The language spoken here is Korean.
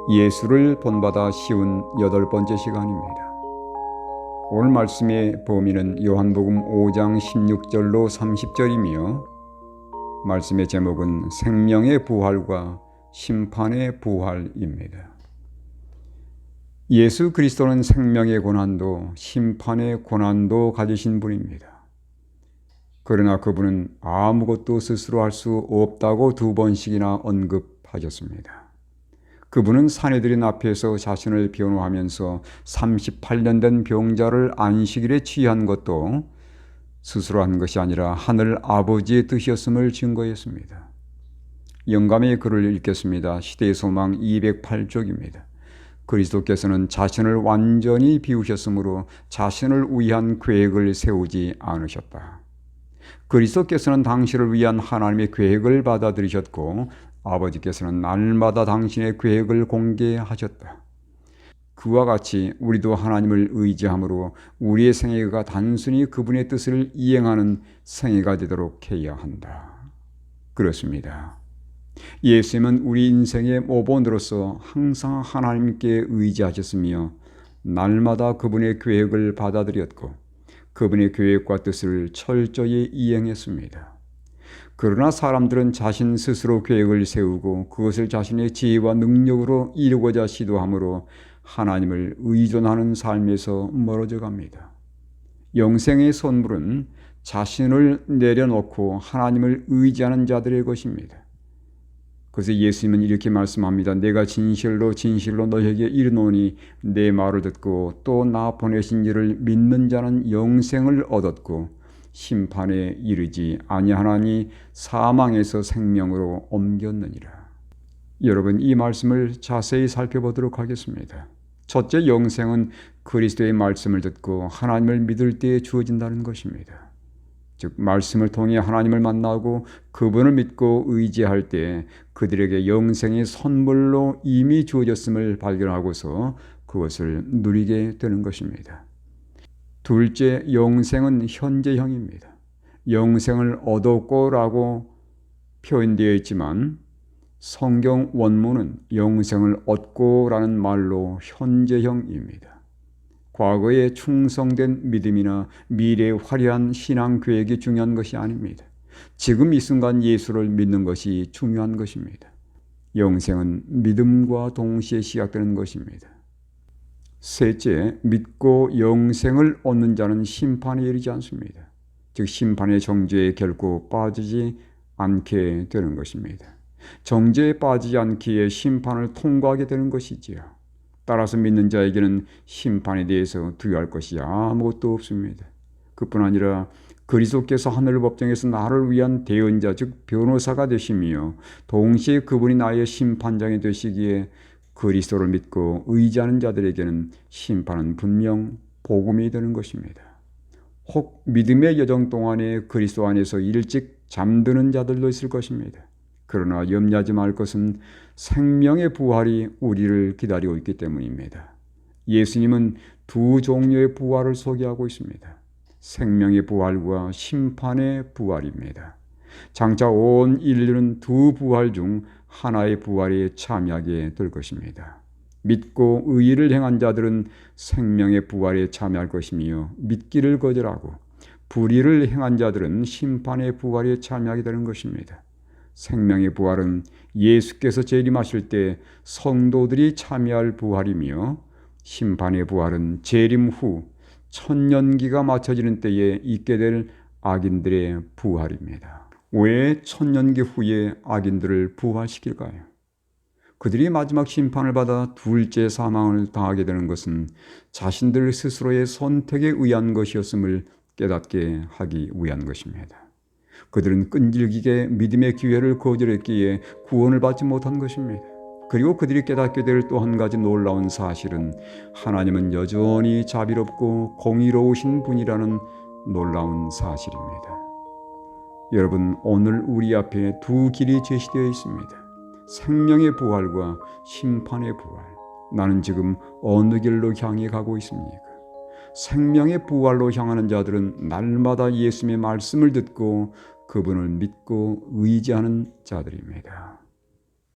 예수를 본받아 쉬운 8번째 시간입니다. 오늘 말씀의 범위는 요한복음 5장 16절로 30절이며 말씀의 제목은 생명의 부활과 심판의 부활입니다. 예수 그리스도는 생명의 고난도 심판의 고난도 가지신 분입니다. 그러나 그분은 아무것도 스스로 할 수 없다고 2번씩이나 언급하셨습니다. 그분은 사내들인 앞에서 자신을 변호하면서 38년 된 병자를 안식일에 취한 것도 스스로 한 것이 아니라 하늘 아버지의 뜻이었음을 증거했습니다. 영감의 글을 읽겠습니다. 시대의 소망 208쪽입니다. 그리스도께서는 자신을 완전히 비우셨으므로 자신을 위한 계획을 세우지 않으셨다. 그리스도께서는 당신을 위한 하나님의 계획을 받아들이셨고 아버지께서는 날마다 당신의 계획을 공개하셨다. 그와 같이 우리도 하나님을 의지함으로 우리의 생애가 단순히 그분의 뜻을 이행하는 생애가 되도록 해야 한다. 그렇습니다. 예수님은 우리 인생의 모본으로서 항상 하나님께 의지하셨으며 날마다 그분의 계획을 받아들였고 그분의 계획과 뜻을 철저히 이행했습니다. 그러나 사람들은 자신 스스로 계획을 세우고 그것을 자신의 지혜와 능력으로 이루고자 시도하므로 하나님을 의존하는 삶에서 멀어져 갑니다. 영생의 선물은 자신을 내려놓고 하나님을 의지하는 자들의 것입니다. 그래서 예수님은 이렇게 말씀합니다. 내가 진실로 진실로 너에게 이르노니 내 말을 듣고 또 나 보내신 이를 믿는 자는 영생을 얻었고 심판에 이르지 아니하나니 사망에서 생명으로 옮겼느니라. 여러분, 이 말씀을 자세히 살펴보도록 하겠습니다. 첫째, 영생은 그리스도의 말씀을 듣고 하나님을 믿을 때에 주어진다는 것입니다. 즉 말씀을 통해 하나님을 만나고 그분을 믿고 의지할 때 그들에게 영생의 선물로 이미 주어졌음을 발견하고서 그것을 누리게 되는 것입니다. 둘째, 영생은 현재형입니다. 영생을 얻었고라고 표현되어 있지만 성경 원문은 영생을 얻고라는 말로 현재형입니다. 과거에 충성된 믿음이나 미래의 화려한 신앙 계획이 중요한 것이 아닙니다. 지금 이 순간 예수를 믿는 것이 중요한 것입니다. 영생은 믿음과 동시에 시작되는 것입니다. 셋째, 믿고 영생을 얻는 자는 심판에 이르지 않습니다. 즉 심판의 정죄에 결코 빠지지 않게 되는 것입니다. 정죄에 빠지지 않기에 심판을 통과하게 되는 것이지요. 따라서 믿는 자에게는 심판에 대해서 두려워할 것이 아무것도 없습니다. 그뿐 아니라 그리스도께서 하늘 법정에서 나를 위한 대언자 즉 변호사가 되시며 동시에 그분이 나의 심판장이 되시기에 그리스도를 믿고 의지하는 자들에게는 심판은 분명 복음이 되는 것입니다. 혹 믿음의 여정 동안에 그리스도 안에서 일찍 잠드는 자들도 있을 것입니다. 그러나 염려하지 말 것은 생명의 부활이 우리를 기다리고 있기 때문입니다. 예수님은 두 종류의 부활을 소개하고 있습니다. 생명의 부활과 심판의 부활입니다. 장차 온 인류는 두 부활 중 하나의 부활에 참여하게 될 것입니다. 믿고 의의를 행한 자들은 생명의 부활에 참여할 것이며 믿기를 거절하고 불의를 행한 자들은 심판의 부활에 참여하게 되는 것입니다. 생명의 부활은 예수께서 재림하실 때 성도들이 참여할 부활이며 심판의 부활은 재림 후 천년기가 맞춰지는 때에 있게 될 악인들의 부활입니다. 왜 천년기 후에 악인들을 부활시킬까요? 그들이 마지막 심판을 받아 둘째 사망을 당하게 되는 것은 자신들 스스로의 선택에 의한 것이었음을 깨닫게 하기 위한 것입니다. 그들은 끈질기게 믿음의 기회를 거절했기에 구원을 받지 못한 것입니다. 그리고 그들이 깨닫게 될 또 한 가지 놀라운 사실은 하나님은 여전히 자비롭고 공의로우신 분이라는 놀라운 사실입니다. 여러분, 오늘 우리 앞에 두 길이 제시되어 있습니다. 생명의 부활과 심판의 부활. 나는 지금 어느 길로 향해 가고 있습니까? 생명의 부활로 향하는 자들은 날마다 예수님의 말씀을 듣고 그분을 믿고 의지하는 자들입니다.